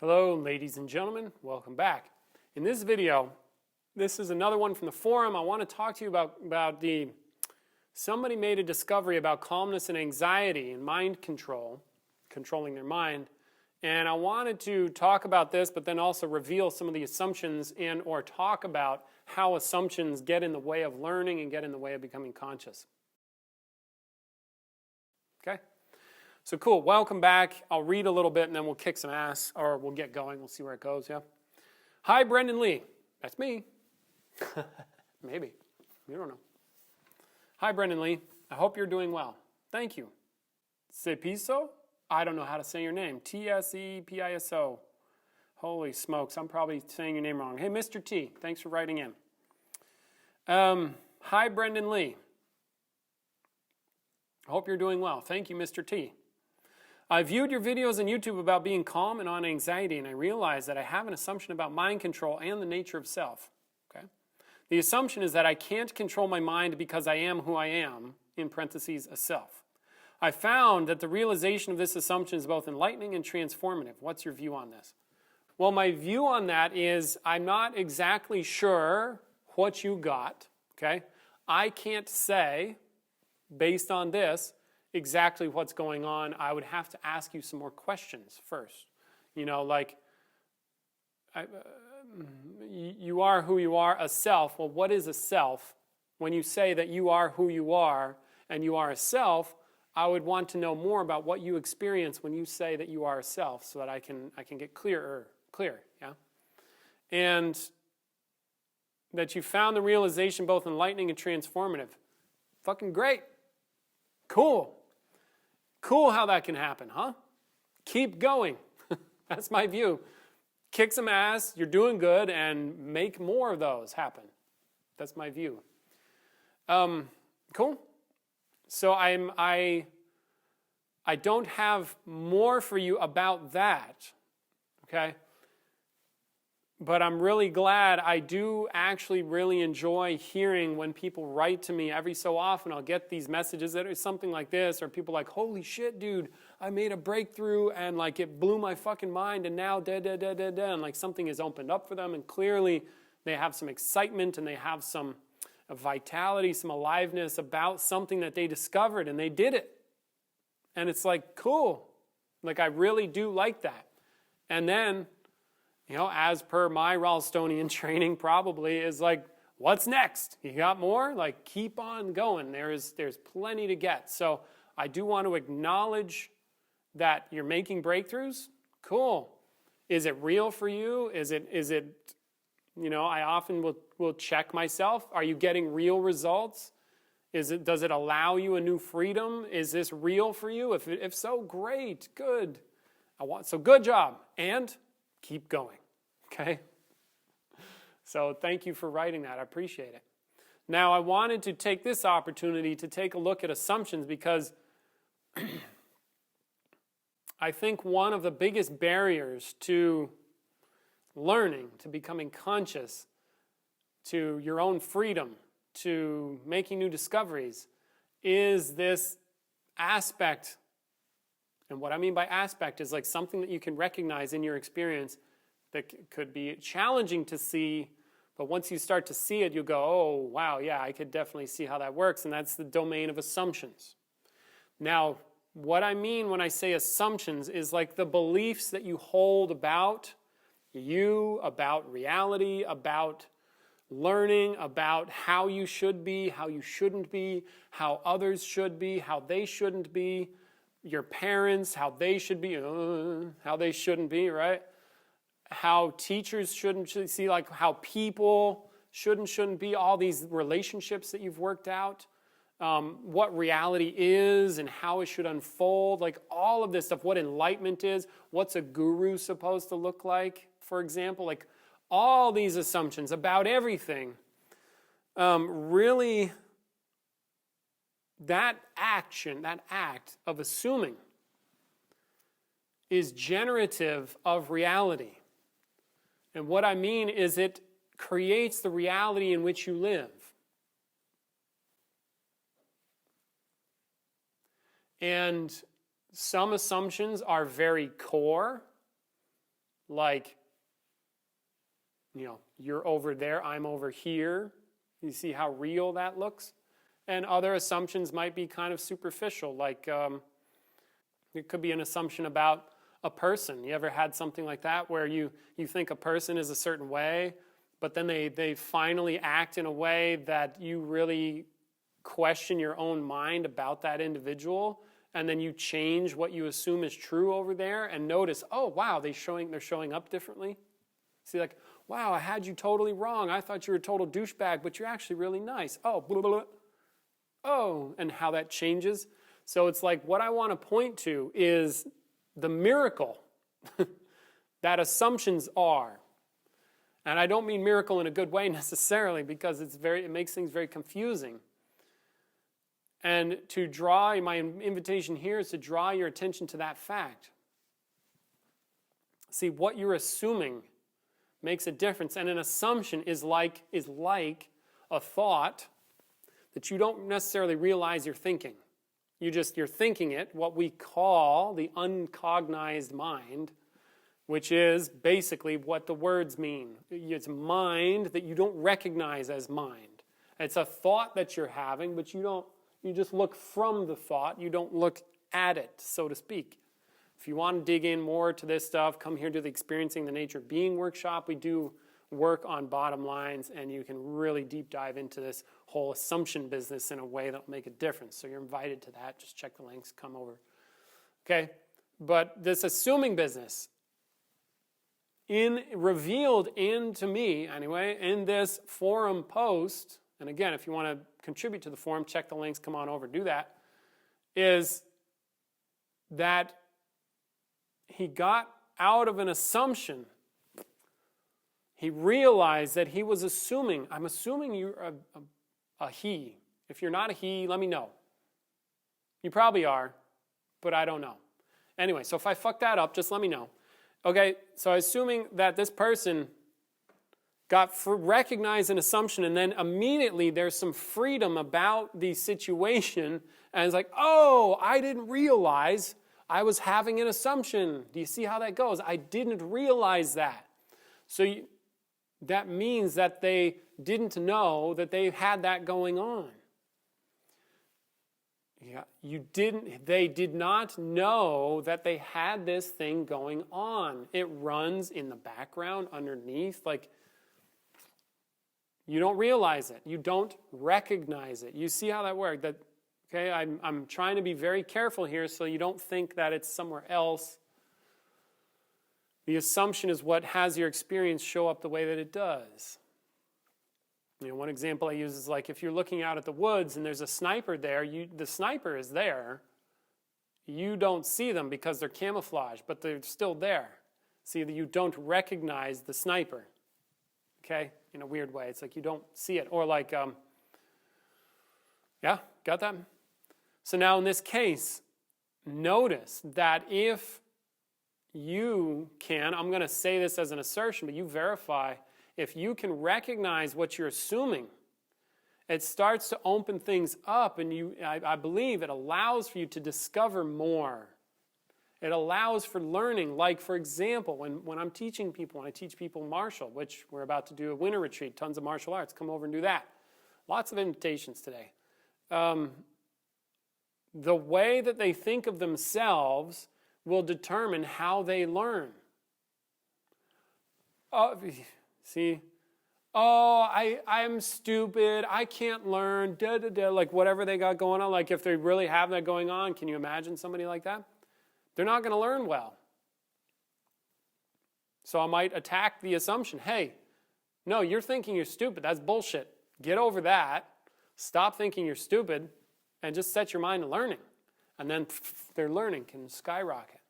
Hello, ladies and gentlemen. Welcome back. In this video, this is another one from the forum. I want to talk to you about somebody made a discovery about calmness and anxiety and mind control, controlling their mind. And I wanted to talk about this, but then also reveal some of the assumptions and or talk about how assumptions get in the way of learning and get in the way of becoming conscious. Okay? So cool, welcome back. I'll read a little bit and then we'll kick some ass, or we'll get going. We'll see where it goes, yeah? Hi, Brendan Lee. That's me. Maybe. You don't know. Hi, Brendan Lee. I hope you're doing well. Thank you. Sepiso? I don't know how to say your name. T-S-E-P-I-S-O. Holy smokes, I'm probably saying your name wrong. Hey, Mr. T, thanks for writing in. Hi, Brendan Lee. I hope you're doing well. Thank you, Mr. T. I viewed your videos on YouTube about being calm and on anxiety, and I realized that I have an assumption about mind control and the nature of self. Okay? The assumption is that I can't control my mind because I am who I am, in parentheses, a self. I found that the realization of this assumption is both enlightening and transformative. What's your view on this? Well, my view on that is I'm not exactly sure what you got. Okay? I can't say, based on this, exactly what's going on. I would have to ask you some more questions first. You know, like, you are who you are, a self. Well, what is a self? When you say that you are who you are and you are a self, I would want to know more about what you experience when you say that you are a self, so that I can get clear, yeah? And that you found the realization both enlightening and transformative. Fucking great. Cool. Cool how that can happen, huh? Keep going. That's my view. Kick some ass, you're doing good, and make more of those happen. That's my view. Cool. So I don't have more for you about that, okay? But I'm really glad. I do actually really enjoy hearing when people write to me. Every so often I'll get these messages that are something like this, or people like, holy shit, dude, I made a breakthrough and like it blew my fucking mind, and now and like something has opened up for them, and clearly they have some excitement and they have some vitality, some aliveness about something that they discovered, and they did it. And it's like, cool. Like, I really do like that. And then, you know, as per my Ralstonian training probably, is like, what's next? You got more? Like, keep on going. There's plenty to get. So I do want to acknowledge that you're making breakthroughs. Cool. Is it real for you? Is it, you know, I often will check myself. Are you getting real results? Does it allow you a new freedom? Is this real for you? If so, great, good. So good job. And keep going, okay? So thank you for writing that. I appreciate it. Now, I wanted to take this opportunity to take a look at assumptions, because I think one of the biggest barriers to learning, to becoming conscious, to your own freedom, to making new discoveries, is this aspect. And what I mean by aspect is like something that you can recognize in your experience that could be challenging to see, but once you start to see it, you go, oh, wow, yeah, I could definitely see how that works, and that's the domain of assumptions. Now, what I mean when I say assumptions is like the beliefs that you hold about you, about reality, about learning, about how you should be, how you shouldn't be, how others should be, how they shouldn't be, your parents, how they should be, how they shouldn't be, right? How teachers shouldn't see, like how people shouldn't be, all these relationships that you've worked out, what reality is and how it should unfold, like all of this stuff, what enlightenment is, what's a guru supposed to look like, for example, like all these assumptions about everything, really, that act of assuming is generative of reality. And what I mean is it creates the reality in which you live. And some assumptions are very core, like, you're over there, I'm over here. You see how real that looks? And other assumptions might be kind of superficial, like it could be an assumption about a person. You ever had something like that where you think a person is a certain way, but then they finally act in a way that you really question your own mind about that individual, and then you change what you assume is true over there and notice, oh, wow, they're showing up differently. See, like, wow, I had you totally wrong. I thought you were a total douchebag, but you're actually really nice. Oh, blah, blah, blah. Oh, and how that changes. So it's like what I want to point to is the miracle that assumptions are. And I don't mean miracle in a good way necessarily, because it makes things very confusing. And my invitation here is to draw your attention to that fact. See, what you're assuming makes a difference, and an assumption is like a thought that you don't necessarily realize you're thinking. You're thinking it, what we call the uncognized mind, which is basically what the words mean. It's mind that you don't recognize as mind. It's a thought that you're having, but you just look from the thought. You don't look at it, so to speak. If you want to dig in more to this stuff, come here to the Experiencing the Nature of Being workshop. We do work on bottom lines, and you can really deep dive into this whole assumption business in a way that will make a difference. So you're invited to that. Just check the links, come over. Okay? But this assuming business, revealed into me, anyway, in this forum post, and again, if you want to contribute to the forum, check the links, come on over, do that, is that he got out of an assumption. He realized that he was assuming. I'm assuming you're a he. If you're not a he, let me know. You probably are, but I don't know. Anyway, so if I fuck that up, just let me know. Okay, so assuming that this person recognized an assumption, and then immediately there's some freedom about the situation, and it's like, oh, I didn't realize I was having an assumption. Do you see how that goes? I didn't realize that. So that means that they didn't know that they had that going on. Yeah, they did not know that they had this thing going on. It runs in the background underneath. Like, you don't realize it. You don't recognize it. You see how that works? Okay, I'm trying to be very careful here so you don't think that it's somewhere else. The assumption is what has your experience show up the way that it does. One example I use is like if you're looking out at the woods and there's a sniper there, the sniper is there. You don't see them because they're camouflaged, but they're still there. See, you don't recognize the sniper. Okay? In a weird way. It's like you don't see it. Or like, yeah, got that? So now in this case, notice that if you can, I'm going to say this as an assertion, but you verify, if you can recognize what you're assuming, it starts to open things up, and I believe it allows for you to discover more. It allows for learning. Like, for example, when I'm teaching people, when I teach people martial, which we're about to do a winter retreat, tons of martial arts, come over and do that. Lots of invitations today. The way that they think of themselves will determine how they learn. See? Oh, I'm stupid. I can't learn. Like whatever they got going on. Like if they really have that going on, can you imagine somebody like that? They're not going to learn well. So I might attack the assumption, hey, no, you're thinking you're stupid. That's bullshit. Get over that. Stop thinking you're stupid and just set your mind to learning. And then their learning can skyrocket.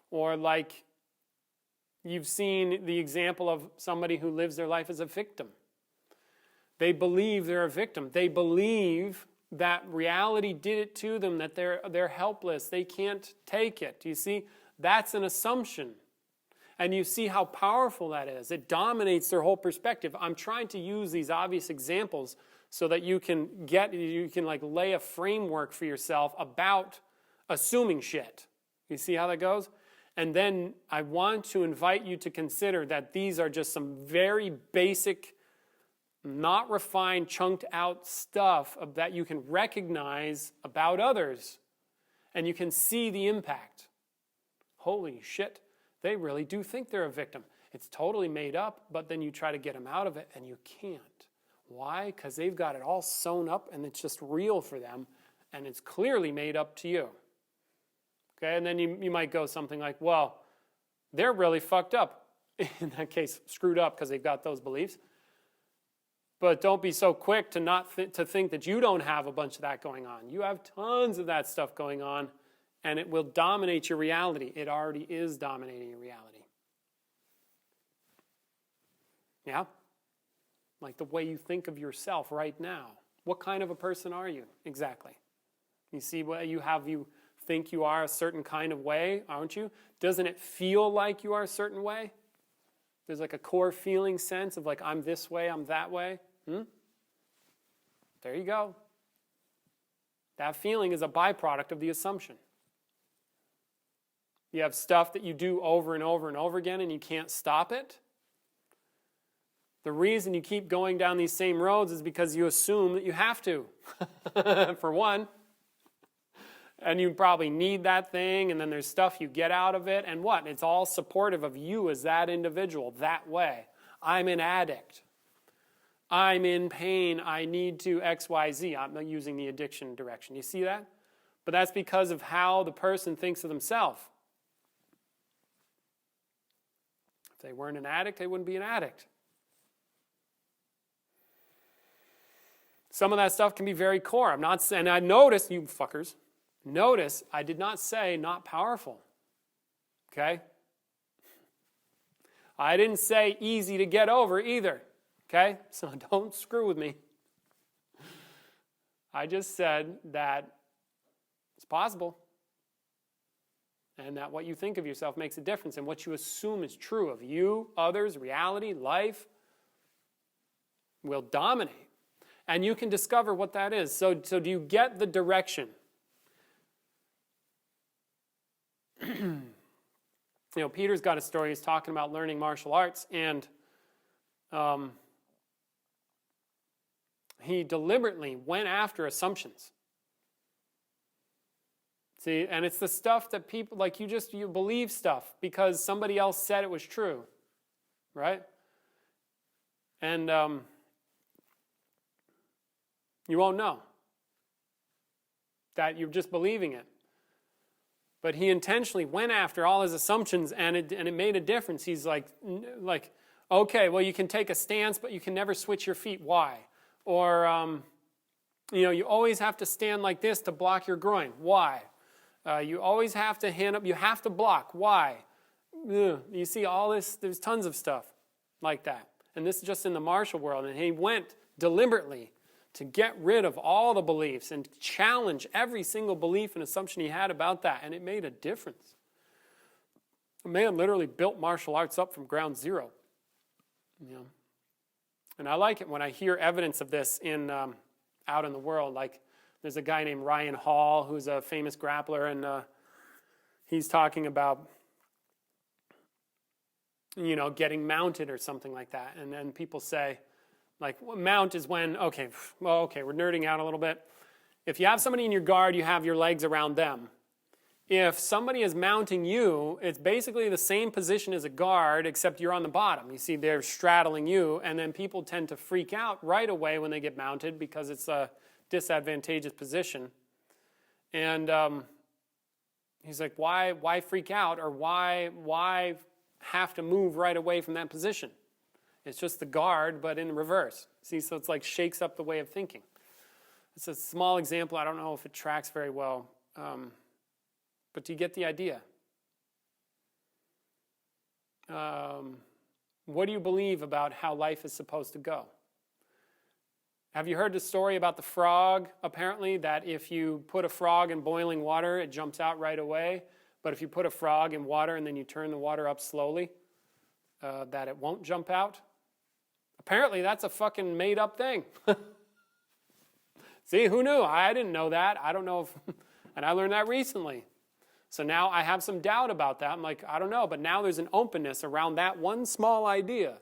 Or like you've seen the example of somebody who lives their life as a victim. They believe they're a victim. They believe that reality did it to them, that they're helpless. They can't take it. Do you see? That's an assumption. And you see how powerful that is. It dominates their whole perspective. I'm trying to use these obvious examples so that you can like lay a framework for yourself about assuming shit. You see how that goes? And then I want to invite you to consider that these are just some very basic, not refined, chunked out stuff that you can recognize about others, and you can see the impact. Holy shit, they really do think they're a victim. It's totally made up, but then you try to get them out of it, and you can't. Why? Because they've got it all sewn up, and it's just real for them, and it's clearly made up to you. Okay, and then you might go something like, well, they're really fucked up. In that case, screwed up because they've got those beliefs. But don't be so quick to to think that you don't have a bunch of that going on. You have tons of that stuff going on, and it will dominate your reality. It already is dominating your reality. Yeah? Like the way you think of yourself right now. What kind of a person are you exactly? You see what you think you are a certain kind of way, aren't you? Doesn't it feel like you are a certain way? There's like a core feeling sense of like, I'm this way, I'm that way. There you go. That feeling is a byproduct of the assumption. You have stuff that you do over and over and over again and you can't stop it. The reason you keep going down these same roads is because you assume that you have to, for one. And you probably need that thing, and then there's stuff you get out of it, and what? It's all supportive of you as that individual, that way. I'm an addict. I'm in pain. I need to X, Y, Z. I'm not using the addiction direction. You see that? But that's because of how the person thinks of themselves. If they weren't an addict, they wouldn't be an addict. Some of that stuff can be very core. I'm not saying, I noticed, you fuckers, notice I did not say not powerful. Okay? I didn't say easy to get over either. Okay? So don't screw with me. I just said that it's possible. And that what you think of yourself makes a difference. And what you assume is true of you, others, reality, life, will dominate. And you can discover what that is. So do you get the direction? Peter's got a story. He's talking about learning martial arts, and he deliberately went after assumptions. See, and it's the stuff that people, like you believe stuff because somebody else said it was true, right? And you won't know that you're just believing it. But he intentionally went after all his assumptions, and it made a difference. He's like, okay, well, you can take a stance, but you can never switch your feet. Why? Or, you always have to stand like this to block your groin. Why? You always have to hand up. You have to block. Why? You see all this, there's tons of stuff like that. And this is just in the martial world. And he went deliberately to get rid of all the beliefs and challenge every single belief and assumption he had about that. And it made a difference. A man literally built martial arts up from ground zero. And I like it when I hear evidence of this out in the world. Like there's a guy named Ryan Hall who's a famous grappler, and he's talking about getting mounted or something like that. And then people say, like, mount is when, okay, we're nerding out a little bit. If you have somebody in your guard, you have your legs around them. If somebody is mounting you, it's basically the same position as a guard, except you're on the bottom. You see, they're straddling you, and then people tend to freak out right away when they get mounted because it's a disadvantageous position. And he's like, why freak out, or why have to move right away from that position? It's just the guard, but in reverse. See, so it's like shakes up the way of thinking. It's a small example. I don't know if it tracks very well. But do you get the idea? What do you believe about how life is supposed to go? Have you heard the story about the frog, apparently, that if you put a frog in boiling water, it jumps out right away? But if you put a frog in water and then you turn the water up slowly, that it won't jump out? Apparently, that's a fucking made-up thing. See, who knew? I didn't know that. I don't know if... And I learned that recently. So now I have some doubt about that. I'm like, I don't know. But now there's an openness around that one small idea.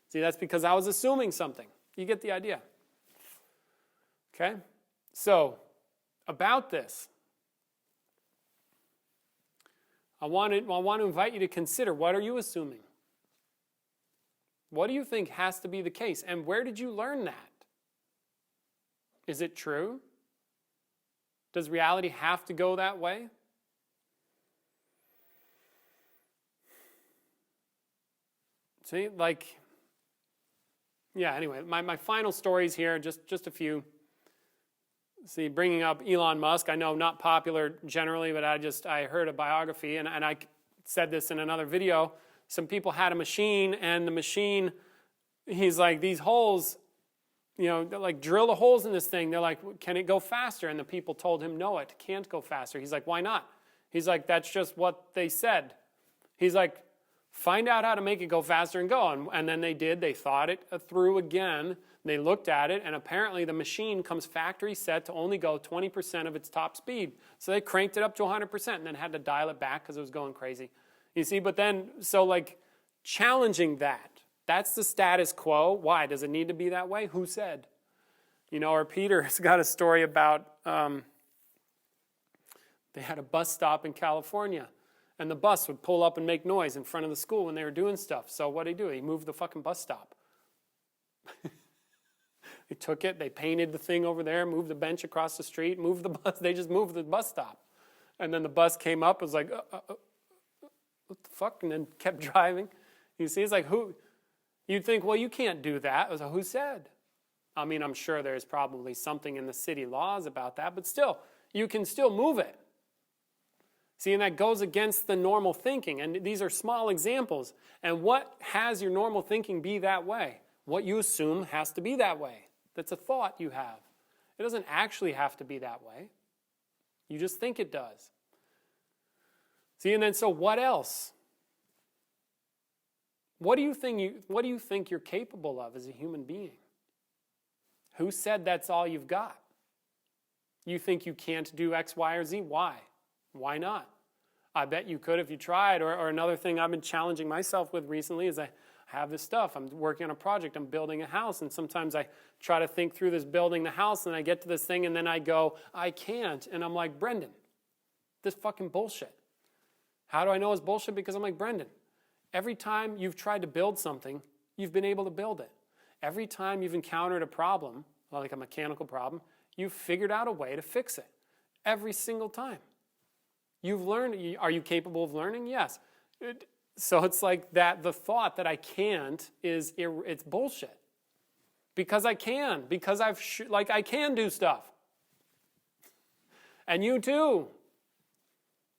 See, that's because I was assuming something. You get the idea. Okay? So, about this, I want to invite you to consider, what are you assuming? What do you think has to be the case? And where did you learn that? Is it true? Does reality have to go that way? See, anyway, my final stories here, just a few. See, bringing up Elon Musk, I know not popular generally, but I heard a biography, and I said this in another video. Some people had a machine, and the machine, he's like, these holes, they're like, drill the holes in this thing. They're like, can it go faster? And the people told him, no, it can't go faster. He's like, why not? He's like, that's just what they said. He's like, find out how to make it go faster and go. And then they did. They thought it through again. They looked at it, and apparently the machine comes factory set to only go 20% of its top speed. So they cranked it up to 100% and then had to dial it back because it was going crazy. You see, but then, challenging that, that's the status quo. Why? Does it need to be that way? Who said? Or Peter's got a story about, they had a bus stop in California, and the bus would pull up and make noise in front of the school when they were doing stuff. So what did he do? He moved the fucking bus stop. They took it, they painted the thing over there, moved the bench across the street, moved the bus. They just moved the bus stop. And then the bus came up, it was like, what the fuck? And then kept driving. You see, it's like, who? You'd think, well, you can't do that. It was like, who said? I mean, I'm sure there's probably something in the city laws about that, but still, you can still move it. See, and that goes against the normal thinking. And these are small examples. And what has your normal thinking be that way? What you assume has to be that way. That's a thought you have. It doesn't actually have to be that way. You just think it does. See, and then so what else? What do you think you're capable of as a human being? Who said that's all you've got? You think you can't do X, Y, or Z? Why? Why not? I bet you could if you tried. Or another thing I've been challenging myself with recently is I have this stuff. I'm working on a project. I'm building a house. And sometimes I try to think through this building the house, and I get to this thing, and then I go, I can't. And I'm like, Brendan, this fucking bullshit. How do I know it's bullshit? Because I'm like, Brendan, every time you've tried to build something, you've been able to build it. Every time you've encountered a problem, like a mechanical problem, you've figured out a way to fix it. Every single time. You've learned. Are you capable of learning? Yes. So it's like that. The thought that I can't it's bullshit. Because I can. Because I can do stuff. And you too.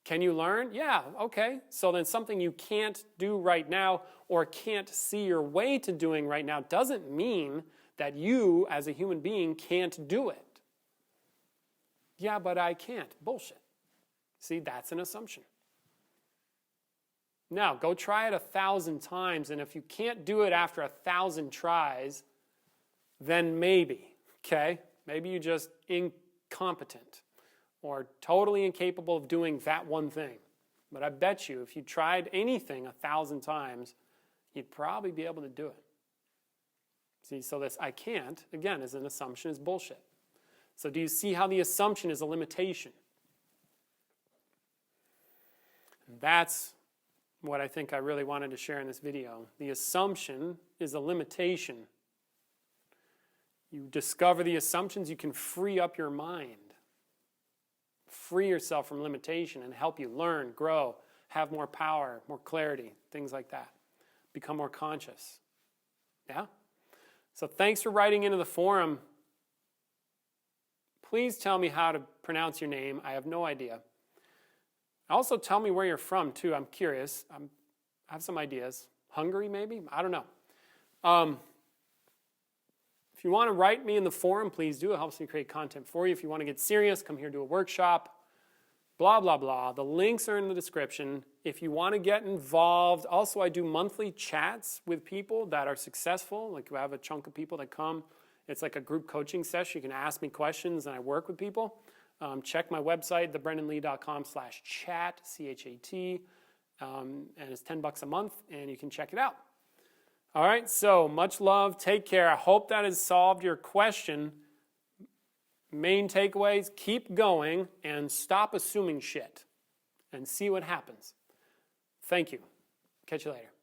Can you learn? Yeah. Okay. So then something you can't do right now or can't see your way to doing right now doesn't mean that you, as a human being, can't do it. Yeah, but I can't. Bullshit. See, that's an assumption. Now, go try it 1,000 times, and if you can't do it after 1,000 tries, then maybe, okay? Maybe you're just incompetent or totally incapable of doing that one thing. But I bet you if you tried anything 1,000 times, you'd probably be able to do it. See, so this I can't, again, as an assumption, is bullshit. So do you see how the assumption is a limitation? That's what I think I really wanted to share in this video. The assumption is a limitation. You discover the assumptions, you can free up your mind. Free yourself from limitation and help you learn, grow, have more power, more clarity, things like that. Become more conscious. Yeah? So thanks for writing into the forum. Please tell me how to pronounce your name. I have no idea. Also tell me where you're from, too. I'm curious. I have some ideas. Hungary, maybe? I don't know. If you want to write me in the forum, please do. It helps me create content for you. If you want to get serious, come here, do a workshop. Blah, blah, blah. The links are in the description. If you want to get involved, also I do monthly chats with people that are successful. Like we have a chunk of people that come. It's like a group coaching session. You can ask me questions, and I work with people. check my website, thebrendonlee.com/chat, C-H-A-T, and it's $10 a month, and you can check it out. All right, so much love. Take care. I hope that has solved your question. Main takeaways, keep going and stop assuming shit and see what happens. Thank you. Catch you later.